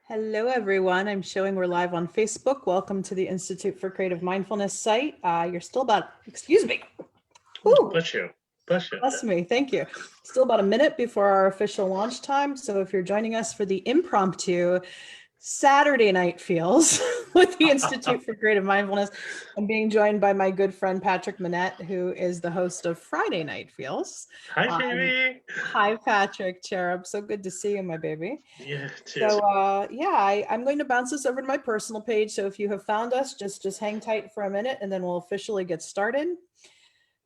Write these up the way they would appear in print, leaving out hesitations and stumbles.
Hello, everyone. I'm showing we're live on Facebook. Welcome to the Institute for Creative Mindfulness site. You're still about, excuse me. Ooh, Bless you. Bless you. bless me. Thank you. Still about a minute before our official launch time. So if you're joining us for the impromptu Saturday night feels with the Institute for Creative Mindfulness, I'm being joined by my good friend Patrick Monette, who is the host of Friday Night Feels. Hi, baby. Hi, Patrick Cherub. So good to see you, my baby. Yeah, too. So yeah, I'm going to bounce this over to my personal page. So if you have found us, just hang tight for a minute and then we'll officially get started.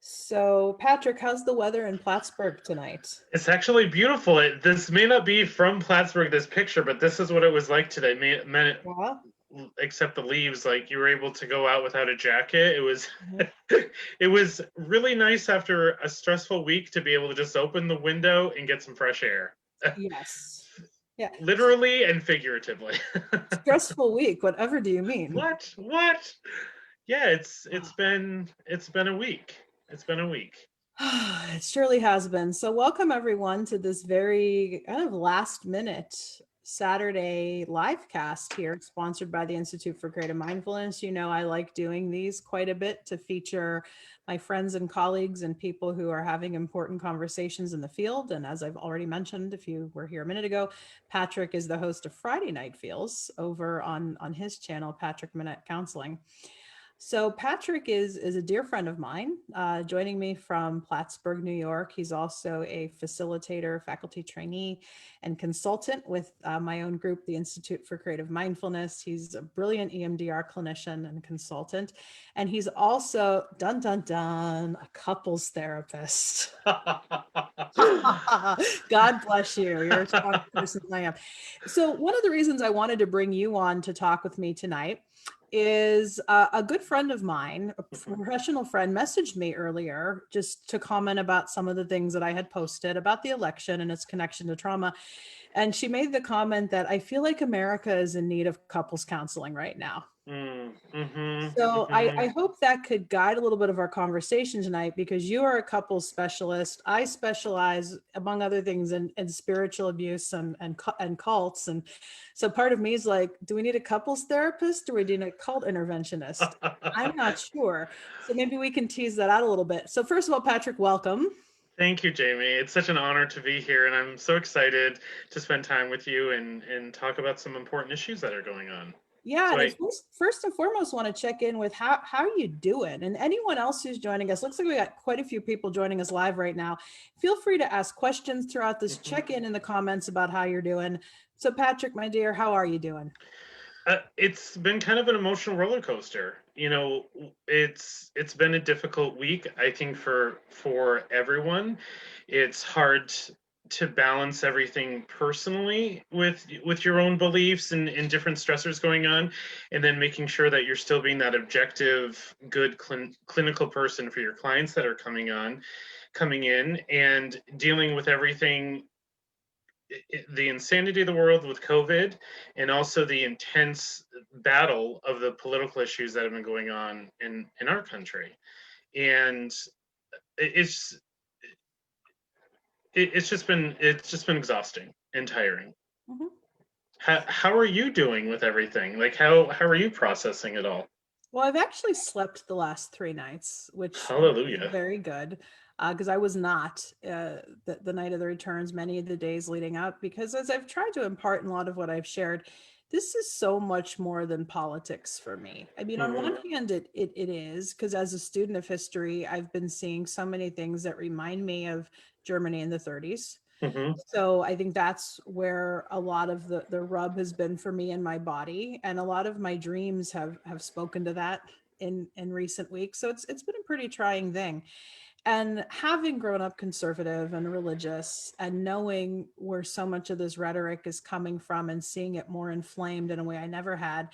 So Patrick, how's the weather in Plattsburgh tonight? It's actually beautiful. This may not be from Plattsburgh, this picture, but this is what it was like today. Yeah. Except the leaves, like you were able to go out without a jacket. It was, Mhm. it was really nice after a stressful week to be able to just open the window and get some fresh air, Yes. Yeah. literally and figuratively. Stressful week. Whatever do you mean? What? What? Yeah, it's been a week. It's been a week. It surely has been. So welcome everyone to this very kind of last minute Saturday live cast here, sponsored by the Institute for Creative Mindfulness. You know, I like doing these quite a bit to feature my friends and colleagues and people who are having important conversations in the field. And as I've already mentioned, if you were here a minute ago, Patrick is the host of Friday Night Feels over on his channel, Patrick Monette Counseling. So Patrick is a dear friend of mine, joining me from Plattsburgh, New York. He's also a facilitator, faculty trainee, and consultant with my own group, the Institute for Creative Mindfulness. He's a brilliant EMDR clinician and consultant, and he's also, dun dun dun, a couples therapist. God bless you. You're a strong person. I am. So one of the reasons I wanted to bring you on to talk with me tonight is a good friend of mine, a professional friend, messaged me earlier just to comment about some of the things that I had posted about the election and its connection to trauma. And she made the comment that I feel like America is in need of couples counseling right now. So I hope that could guide a little bit of our conversation tonight, because you are a couples specialist. I specialize, among other things, in spiritual abuse and cults. And so part of me is like, do we need a couples therapist or do we need a cult interventionist? I'm not sure. So maybe we can tease that out a little bit. So first of all, Patrick, welcome. Thank you, Jamie. It's such an honor to be here, and I'm so excited to spend time with you and talk about some important issues that are going on. Yeah, So and I I first and foremost want to check in with how are you doing? And anyone else who's joining us, looks like we got quite a few people joining us live right now. Feel free to ask questions throughout this. Check in the comments about how you're doing. So Patrick, my dear, how are you doing? It's been kind of an emotional roller coaster. It's been a difficult week, I think, for everyone. It's hard to balance everything personally with your own beliefs and different stressors going on, and then making sure that you're still being that objective, good clinical person for your clients that are coming in, and dealing with everything, the insanity of the world with COVID, and also the intense battle of the political issues that have been going on in our country. And it's it's just been exhausting and tiring. Mhm. How are you doing with everything? Like how are you processing it all? Well, I've actually slept the last 3 nights, which is Hallelujah. very good, because I was not the night of the returns, many of the days leading up, because as I've tried to impart in a lot of what I've shared, this is so much more than politics for me. I mean, on one hand, it is, because as a student of history, I've been seeing so many things that remind me of Germany in the 30s. Hmm. So I think that's where a lot of the rub has been for me in my body, and a lot of my dreams have spoken to that in recent weeks. So it's been a pretty trying thing. And having grown up conservative and religious and knowing where so much of this rhetoric is coming from and seeing it more inflamed in a way I never had,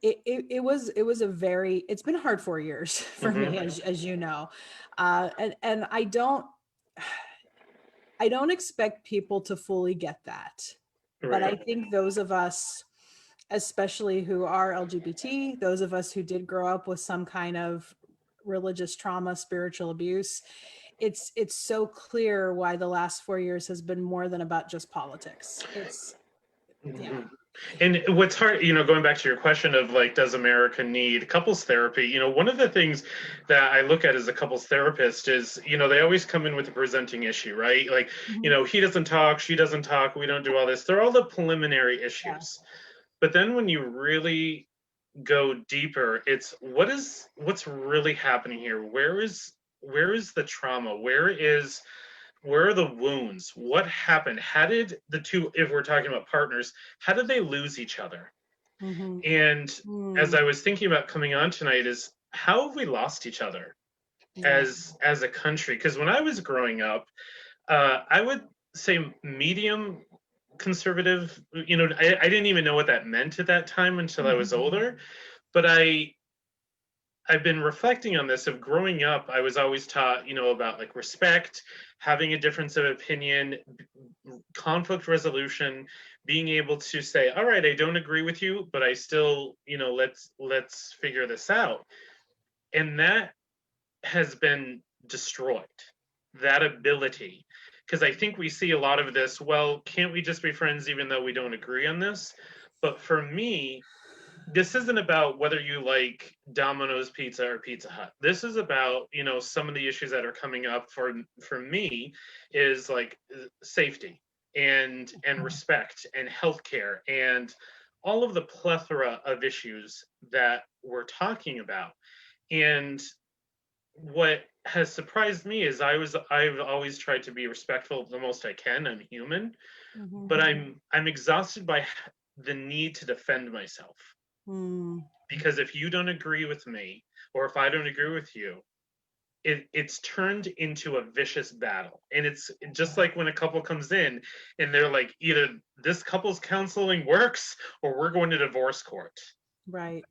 it was a very, it's been hard 4 years for me, Hmm. as you know. And I don't expect people to fully get that. But I Right. think those of us, especially who are LGBT, those of us who did grow up with some kind of religious trauma, spiritual abuse, it's so clear why the last 4 years has been more than about just politics. It's, yeah. Mhm. And what's hard, going back to your question of like, does America need couples therapy? One of the things that I look at as a couples therapist is, they always come in with a presenting issue, right? Like, Mhm. he doesn't talk, she doesn't talk, we don't do all this. They're all the preliminary Yeah. issues. But then when you really go deeper, it's what's really happening here? Where is the trauma? Where are the wounds? What happened? How did the two, if we're talking about partners, how did they lose each other? Mhm. And as Mm. I was thinking about coming on tonight, is how have we lost each other Yeah. as a country? Because when I was growing up, I would say medium conservative. I didn't even know what that meant at that time until I was older. But I've been reflecting on this of growing up. I was always taught, about like respect, having a difference of opinion, conflict resolution, being able to say, all right, I don't agree with you, but I still, let's figure this out. And that has been destroyed, that ability. Because I think we see a lot of this, well, can't we just be friends even though we don't agree on this? But for me, this isn't about whether you like Domino's pizza or Pizza Hut. This is about, some of the issues that are coming up for me is like safety and respect and healthcare and all of the plethora of issues that we're talking about. And what has surprised me is I've always tried to be respectful the most I can. I'm human, Mhm. but I'm exhausted by the need to defend myself, Mm. because if you don't agree with me or if I don't agree with you, it's turned into a vicious battle. And it's just like when a couple comes in and they're like, either this couple's counseling works or we're going to divorce court. Right.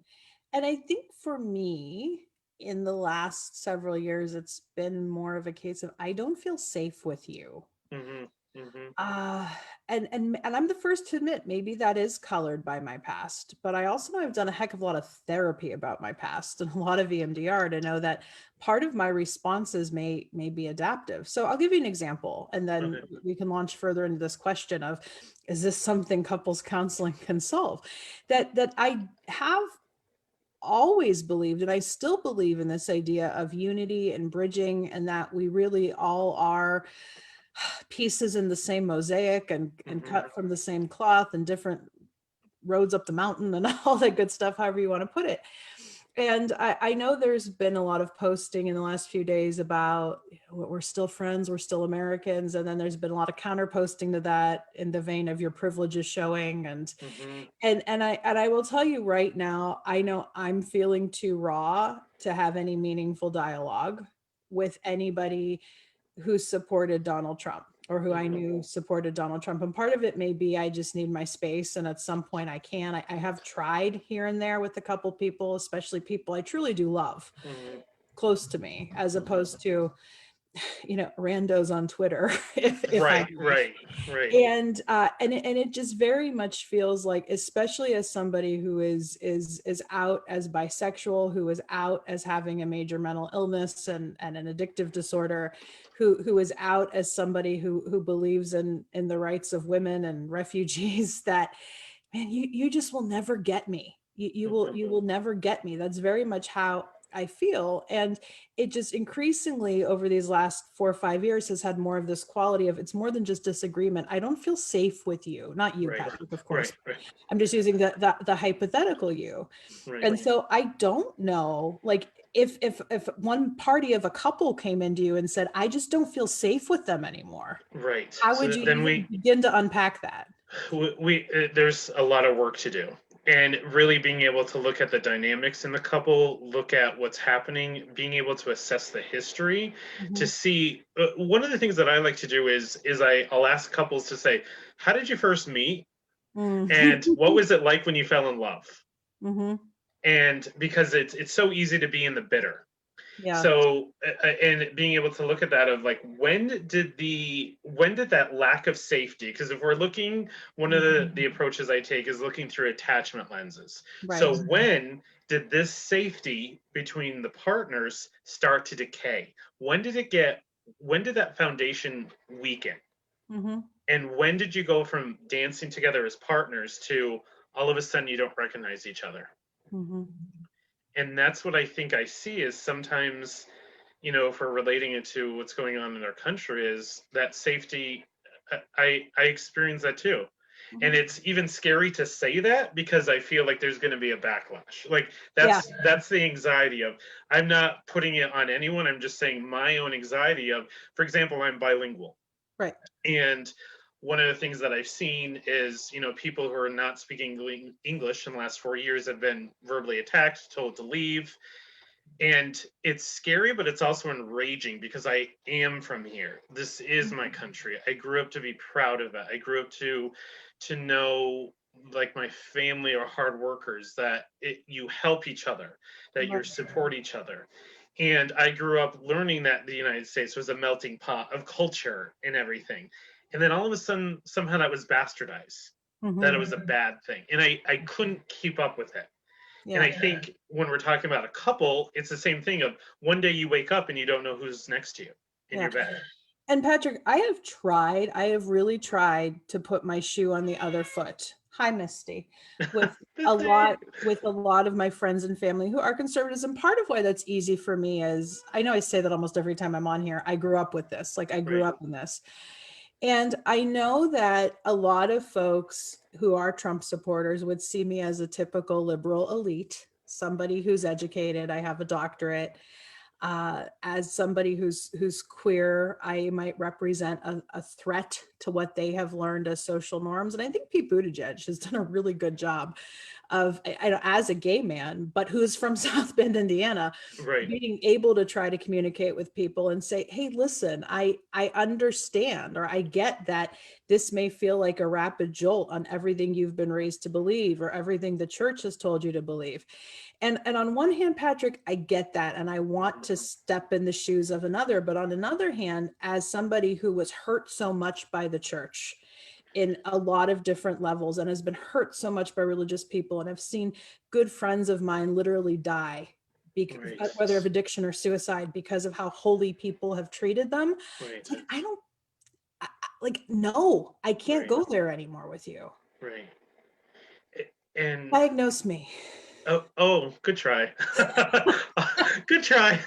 And I think for me, in the last several years, it's been more of a case of I don't feel safe with you. Hmm. Hmm. Uh, and I'm the first to admit maybe that is colored by my past, but I also know I've done a heck of a lot of therapy about my past and a lot of EMDR to know that part of my responses may be adaptive. So I'll give you an example, and then Okay. we can launch further into this question of, is this something couples counseling can solve? That I have always believed, and I still believe in this idea of unity and bridging, and that we really all are pieces in the same mosaic and Hmm. cut from the same cloth and different roads up the mountain and all that good stuff, however you want to put it. And I know there's been a lot of posting in the last few days about, we're still friends, we're still Americans. And then there's been a lot of counter posting to that in the vein of your privileges showing. And Hmm. I will tell you right now, I know I'm feeling too raw to have any meaningful dialogue with anybody who supported Donald Trump or who I Hmm. knew supported Donald Trump. And part of it may be I just need my space. And at some point I can. I have tried here and there with a couple people, especially people I truly do love Hmm. close to me, as opposed to, randos on Twitter, if I Right, may. right, right. And it just very much feels like, especially as somebody who is out as bisexual, who is out as having a major mental illness and an addictive disorder, who is out as somebody who believes in the rights of women and refugees, that, man, you just will never get me. Hmm. You will never get me. That's very much how I feel. And it just increasingly over these last 4 or 5 years has had more of this quality of, it's more than just disagreement. I don't feel safe with you, not you, Right, Patrick, of course. right, right, I'm just using the hypothetical you. right, And so I don't know, like, if one party of a couple came into you and said, I just don't feel safe with them anymore, right. how would So you then even begin to unpack that? there's a lot of work to do, and really being able to look at the dynamics in the couple, look at what's happening, being able to assess the history to Mhm. see. One of the things that I like to do is I'll ask couples to say, how did you first meet, Mm. and what was it like when you fell in love? Mhm. And because it's so easy to be in the bitter. Yeah. So and being able to look at that of like, when did that lack of safety, because if we're looking, one of the Mhm. approaches I take is looking through attachment lenses. Right. So when did this safety between the partners start to decay? When did that foundation weaken? Mhm. And when did you go from dancing together as partners to, all of a sudden you don't recognize each other. Mhm. And that's what I think I see is sometimes, if we're relating it to what's going on in our country, is that safety. I experience that too. And Mhm. it's even scary to say that because I feel like there's going to be a backlash. Like Yeah. that's the anxiety of, I'm not putting it on anyone. I'm just saying my own anxiety of, for example, I'm bilingual. Right. And one of the things that I've seen is, people who are not speaking English in the last 4 years have been verbally attacked, told to leave. And it's scary, but it's also enraging because I am from here. This is my country. I grew up to be proud of it. I grew up to know, like, my family are hard workers, that you help each other, that you Right. support each other. And I grew up learning that the United States was a melting pot of culture and everything. And then all of a sudden, somehow that was bastardized, that it Mhm. was a bad thing. And I couldn't keep up with it. And Yeah. I think when we're talking about a couple, it's the same thing of one day you wake up and you don't know who's next to you in Yeah. your bed. And Patrick, I have really tried to put my shoe on the other foot. Hi, Misty. With with a lot of my friends and family who are conservatives. And part of why that's easy for me is I know I say that almost every time I'm on here. I grew up with this. Like I grew Right, up in this. And I know that a lot of folks who are Trump supporters would see me as a typical liberal elite, somebody who's educated. I have a doctorate. As somebody who's queer, I might represent a threat to what they have learned as social norms. And I think Pete Buttigieg has done a really good job of, as a gay man, but who's from South Bend, Indiana, right, being able to try to communicate with people and say, hey, listen, I understand, or I get that this may feel like a rapid jolt on everything you've been raised to believe or everything the church has told you to believe. And on one hand, Patrick, I get that, and I want to step in the shoes of another. But on another hand, as somebody who was hurt so much by the church in a lot of different levels and has been hurt so much by religious people, and I've seen good friends of mine literally die, right, whether of addiction or suicide, because of how holy people have treated them. right, It's like, I don't, like, no, I can't right, go there anymore with you. right. And Diagnose me. oh, good try. Good try.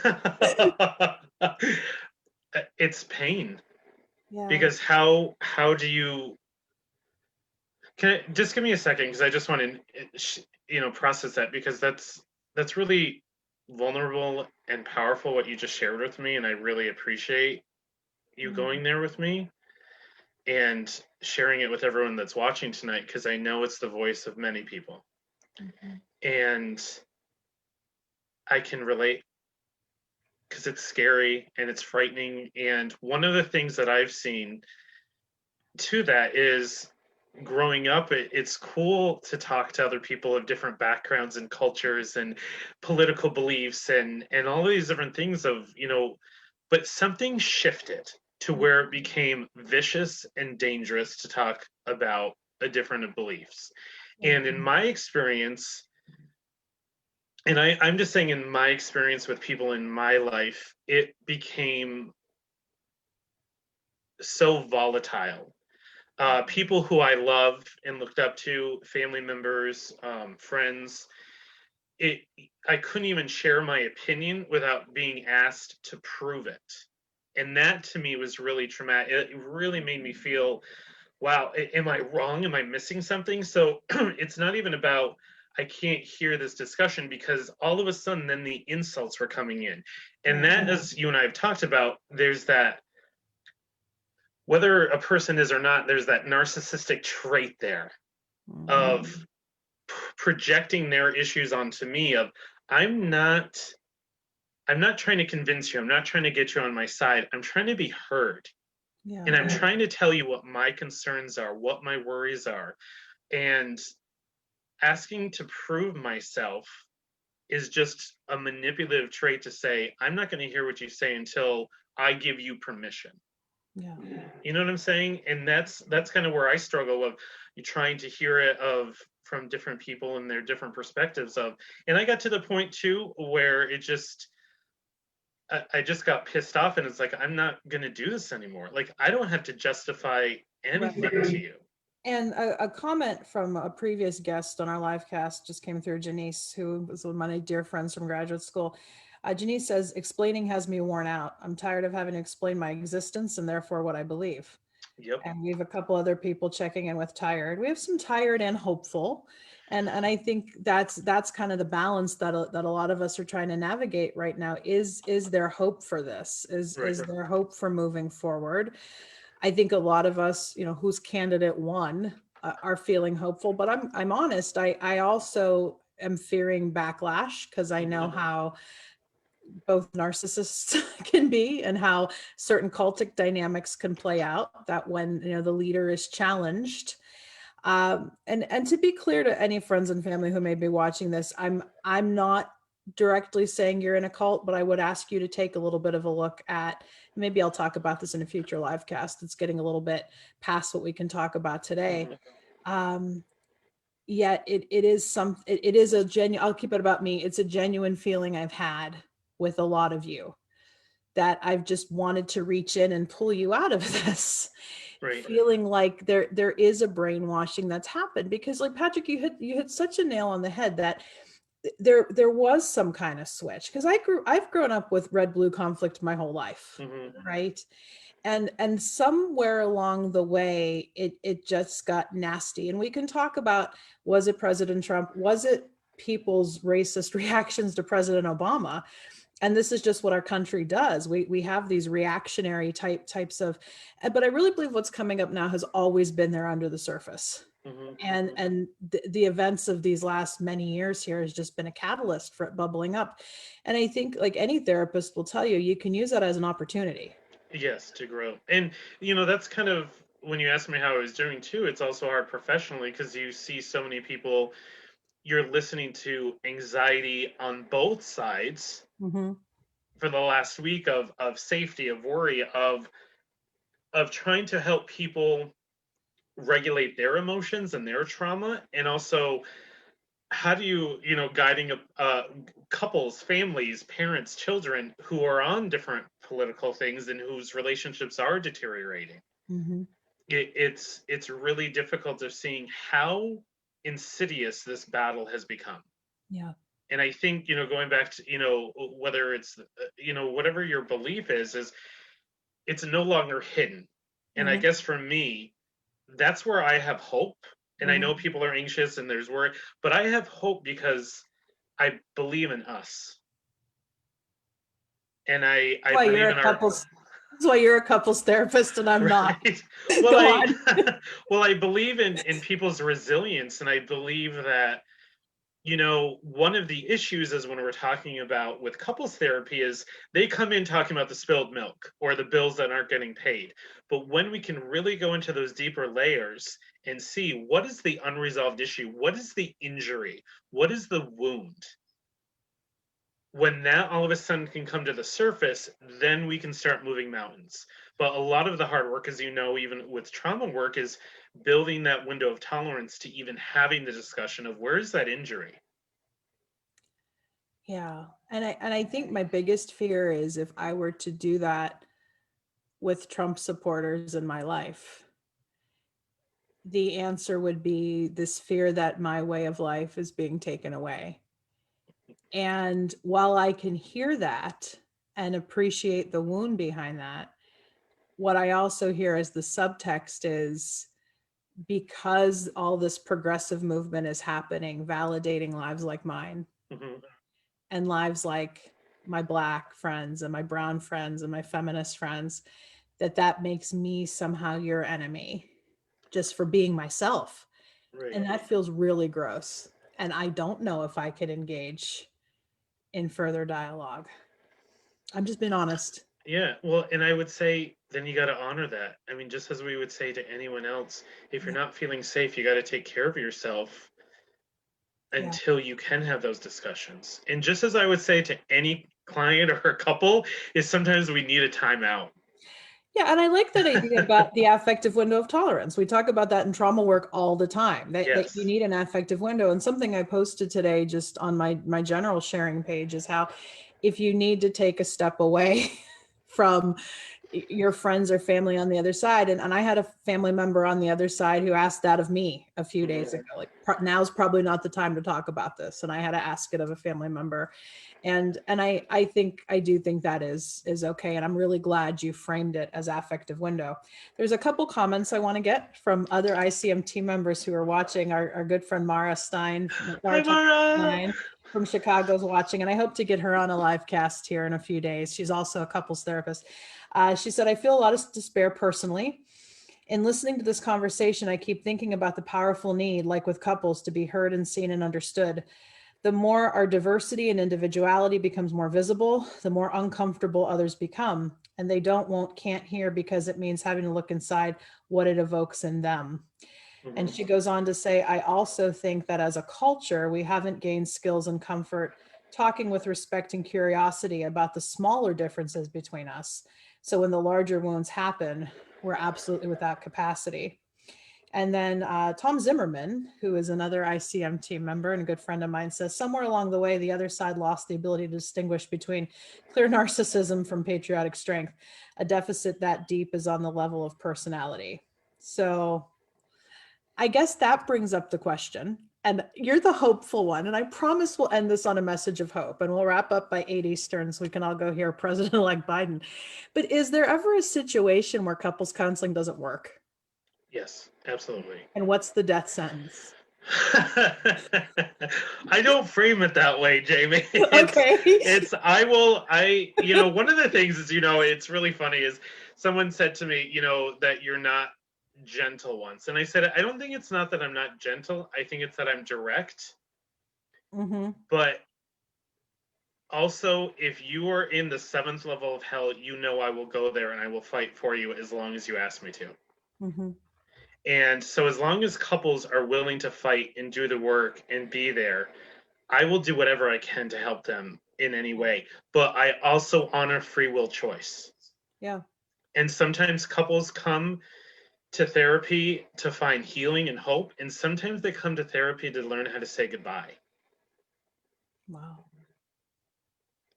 It's pain Yeah. because how do you, can I just give me a second because I just want to process that, because that's really vulnerable and powerful what you just shared with me, and I really appreciate you Mm-hmm. going there with me and sharing it with everyone that's watching tonight, because I know it's the voice of many people, and I can relate because it's scary and it's frightening. And one of the things that I've seen to that is, growing up, it's cool to talk to other people of different backgrounds and cultures and political beliefs and all these different things of, but something shifted to where it became vicious and dangerous to talk about a different beliefs. Yeah. And in my experience, and I'm just saying, in my experience with people in my life, it became so volatile. People who I love and looked up to, family members, friends, it I couldn't even share my opinion without being asked to prove it. And that to me was really traumatic. It really made me feel, wow, am I wrong? Am I missing something? So it's not even about, I can't hear this discussion, because all of a sudden then the insults were coming in. And Yeah. that, as you and I have talked about, there's that, whether a person is or not, there's that narcissistic trait there Mhm. of projecting their issues onto me of, I'm not I'm not trying to convince you. I'm not trying to get you on my side. I'm trying to be heard. Yeah. And I'm trying to tell you what my concerns are, what my worries are. And asking to prove myself is just a manipulative trait to say, I'm not going to hear what you say until I give you permission. Yeah. You know what I'm saying? And that's kind of where I struggle of, you trying to hear it of from different people and their different perspectives of. And I got to the point too where it just, I just got pissed off, and it's like, I'm not going to do this anymore. Like, I don't have to justify anything Right. to you. And a comment from a previous guest on our live cast just came through, Janice, who was one of my dear friends from graduate school. Janice says, explaining has me worn out. I'm tired of having to explain my existence and therefore what I believe. Yep. And we have a couple other people checking in with tired. We have some tired and hopeful. And I think that's kind of the balance that a lot of us are trying to navigate right now. Is there hope for this? Is there hope for moving forward? I think a lot of us, whose candidate won, are feeling hopeful. But I'm honest. I also am fearing backlash because I know how both narcissists can be and how certain cultic dynamics can play out. That when the leader is challenged. And to be clear to any friends and family who may be watching this, I'm not directly saying you're in a cult, but I would ask you to take a little bit of a look at, maybe I'll talk about this in a future live cast. It's getting a little bit past what we can talk about today. Yet it is a genuine, I'll keep it about me. It's a genuine feeling I've had with a lot of you that I've just wanted to reach in and pull you out of this. Right. Feeling like there is a brainwashing that's happened, because like Patrick, you hit such a nail on the head that there was some kind of switch, because I've grown up with red blue conflict my whole life, right? And somewhere along the way it just got nasty. And we can talk about, was it President Trump? Was it people's racist reactions to President Obama? And this is just what our country does. We have these reactionary types of, but I really believe what's coming up now has always been there under the surface. And the events of these last many years here has just been a catalyst for it bubbling up. And I think, like any therapist will tell you, you can use that as an opportunity. Yes, to grow. And that's kind of, when you asked me how I was doing too, it's also hard professionally because you see so many people, you're listening to anxiety on both sides for the last week of safety, of worry, of trying to help people regulate their emotions and their trauma, and also how do you guiding couples, families, parents, children who are on different political things and whose relationships are deteriorating. It's really difficult of seeing how insidious this battle has become. Yeah. And I think going back to whether it's whatever your belief is it's no longer hidden. And I guess for me, that's where I have hope. And I know people are anxious and there's worry, but I have hope because I believe in us. And I believe in our. That's why you're a couples therapist and I'm not. Well, I believe in people's resilience, and I believe that one of the issues is when we're talking about with couples therapy is they come in talking about the spilled milk or the bills that aren't getting paid. But when we can really go into those deeper layers and see what is the unresolved issue, what is the injury, what is the wound, when that all of a sudden can come to the surface, then we can start moving mountains. But a lot of the hard work, as even with trauma work, is building that window of tolerance to even having the discussion of where is that injury. Yeah. And I think my biggest fear is if I were to do that with Trump supporters in my life, the answer would be this fear that my way of life is being taken away. And while I can hear that and appreciate the wound behind that, what I also hear as the subtext is, because all this progressive movement is happening, validating lives like mine and lives like my Black friends and my brown friends and my feminist friends, that makes me somehow your enemy just for being myself. Right. And that feels really gross. And I don't know if I could engage in further dialogue. I'm just being honest. Yeah, well, and I would say then you got to honor that. I mean, just as we would say to anyone else, if you're not feeling safe, you got to take care of yourself until you can have those discussions. And just as I would say to any client or a couple, is sometimes we need a timeout. Yeah, and I like that idea about the affective window of tolerance. We talk about that in trauma work all the time, that you need an affective window. And something I posted today just on my general sharing page is how if you need to take a step away from your friends or family on the other side. And I had a family member on the other side who asked that of me a few days ago, like now's probably not the time to talk about this. And I had to ask it of a family member. And I do think that is okay. And I'm really glad you framed it as affective window. There's a couple comments I want to get from other ICM team members who are watching. Our good friend Mara Stein, Hi, Mara. Stein from Chicago is watching, and I hope to get her on a live cast here in a few days. She's also a couples therapist. She said, I feel a lot of despair personally. In listening to this conversation, I keep thinking about the powerful need, like with couples, to be heard and seen and understood. The more our diversity and individuality becomes more visible, the more uncomfortable others become. And they can't hear because it means having to look inside what it evokes in them. And she goes on to say, I also think that as a culture, we haven't gained skills and comfort talking with respect and curiosity about the smaller differences between us. So when the larger wounds happen, we're absolutely without capacity. And then Tom Zimmerman, who is another ICM team member and a good friend of mine, says somewhere along the way, the other side lost the ability to distinguish between clear narcissism from patriotic strength. A deficit that deep is on the level of personality. So I guess that brings up the question, and you're the hopeful one, and I promise we'll end this on a message of hope, and we'll wrap up by 8 Eastern so we can all go hear President-elect Biden. But is there ever a situation where couples counseling doesn't work? Yes, absolutely. And what's the death sentence? I don't frame it that way, Jamie. Okay. One of the things is, it's really funny is someone said to me, that you're not gentle once. And I said, I don't think it's not that I'm not gentle. I think it's that I'm direct. Mm-hmm. But also, if you are in the 7th level of hell, I will go there and I will fight for you as long as you ask me to. Mm-hmm. And so as long as couples are willing to fight and do the work and be there, I will do whatever I can to help them in any way. But I also honor free will choice. Yeah. And sometimes couples come to therapy to find healing and hope. And sometimes they come to therapy to learn how to say goodbye. Wow.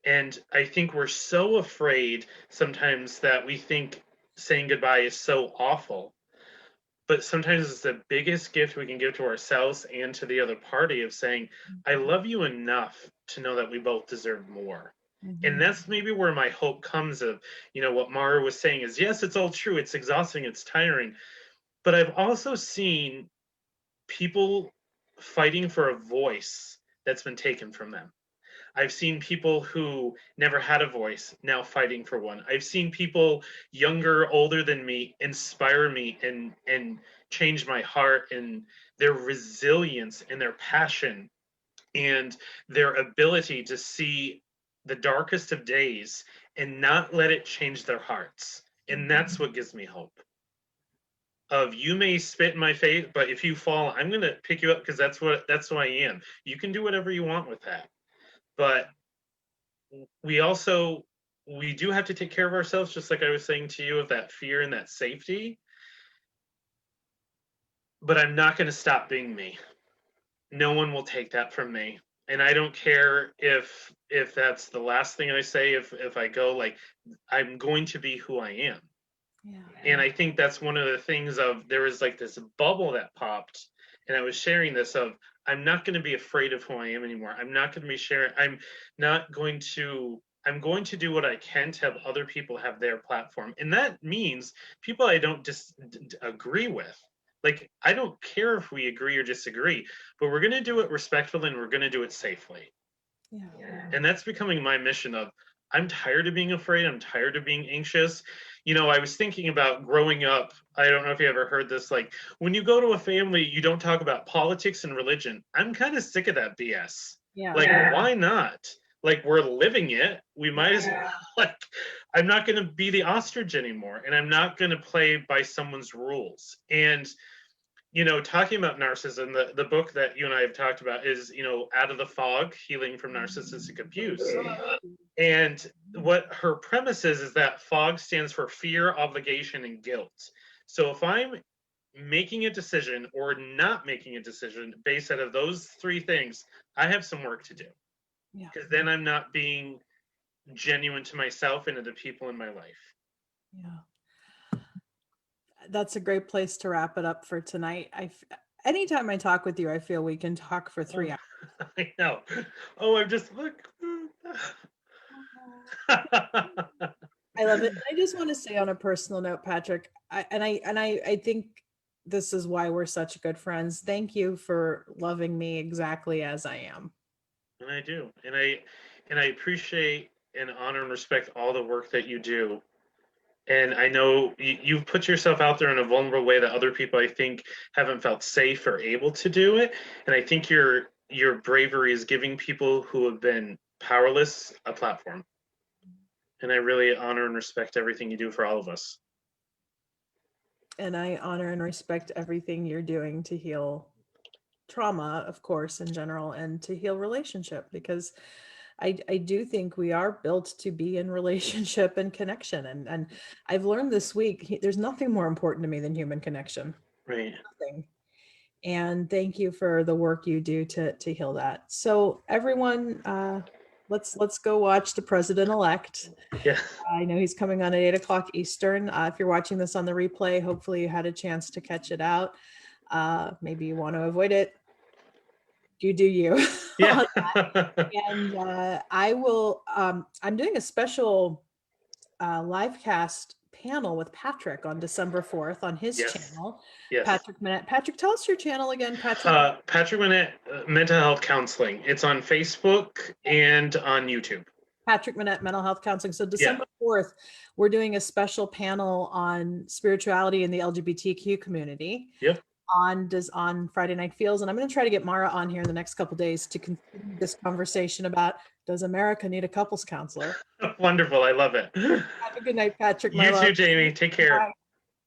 And I think we're so afraid sometimes that we think saying goodbye is so awful. But sometimes it's the biggest gift we can give to ourselves and to the other party of saying, I love you enough to know that we both deserve more. Mm-hmm. And that's maybe where my hope comes of, what Mara was saying is, yes, it's all true. It's exhausting. It's tiring. But I've also seen people fighting for a voice that's been taken from them. I've seen people who never had a voice now fighting for one. I've seen people younger, older than me inspire me and change my heart, and their resilience and their passion and their ability to see the darkest of days and not let it change their hearts. And that's what gives me hope. Of, you may spit in my face, but if you fall, I'm going to pick you up, because that's who I am. You can do whatever you want with that. But we do have to take care of ourselves, just like I was saying to you, of that fear and that safety. But I'm not going to stop being me. No one will take that from me. And I don't care if that's the last thing I say, if I go, like, I'm going to be who I am. Yeah. And I think that's one of the things of, there was like this bubble that popped, and I was sharing this of, I'm not going to be afraid of who I am anymore. I'm not going to be sharing. I'm going to do what I can to have other people have their platform. And that means people I don't agree with. Like, I don't care if we agree or disagree, but we're going to do it respectfully and we're going to do it safely. Yeah. And that's becoming my mission of, I'm tired of being afraid. I'm tired of being anxious. I was thinking about growing up. I don't know if you ever heard this. Like, when you go to a family, you don't talk about politics and religion. I'm kind of sick of that BS. Yeah. Like, why not? Like, we're living it. We might as well. Like, I'm not going to be the ostrich anymore, and I'm not going to play by someone's rules. And talking about narcissism, the book that you and I have talked about is, Out of the Fog, Healing from Narcissistic Abuse. And what her premise is that fog stands for fear, obligation, and guilt. So if I'm making a decision or not making a decision based out of those 3 things, I have some work to do. Yeah. Because then I'm not being genuine to myself and to the people in my life. Yeah. That's a great place to wrap it up for tonight. Anytime I talk with you, I feel we can talk for 3 hours. I know. Oh, I'm just look. I love it. I just want to say on a personal note, Patrick, I think this is why we're such good friends. Thank you for loving me exactly as I am. And I do. And I appreciate and honor and respect all the work that you do. And I know you've put yourself out there in a vulnerable way that other people, I think, haven't felt safe or able to do it. And I think your bravery is giving people who have been powerless a platform. And I really honor and respect everything you do for all of us. And I honor and respect everything you're doing to heal trauma, of course, in general, and to heal relationship, because I do think we are built to be in relationship and connection. And I've learned this week, there's nothing more important to me than human connection. Right. Nothing. And thank you for the work you do to heal that. So everyone, let's go watch the president-elect. Yeah. I know he's coming on at 8 o'clock Eastern. If you're watching this on the replay, hopefully you had a chance to catch it out. Maybe you want to avoid it. You do you. Yeah. And I will, I'm doing a special live cast panel with Patrick on December 4th on his Yes. channel. Yes. Patrick Monette. Patrick, tell us your channel again, Patrick. Patrick Monette, Mental Health Counseling. It's on Facebook and on YouTube. Patrick Monette, Mental Health Counseling. So December 4th, we're doing a special panel on spirituality in the LGBTQ community. Yep. On Friday Night Feels. And I'm going to try to get Mara on here in the next couple of days to continue this conversation about, does America need a couples counselor? Wonderful. I love it. Have a good night, Patrick. You too, Jamie. Take care. Bye.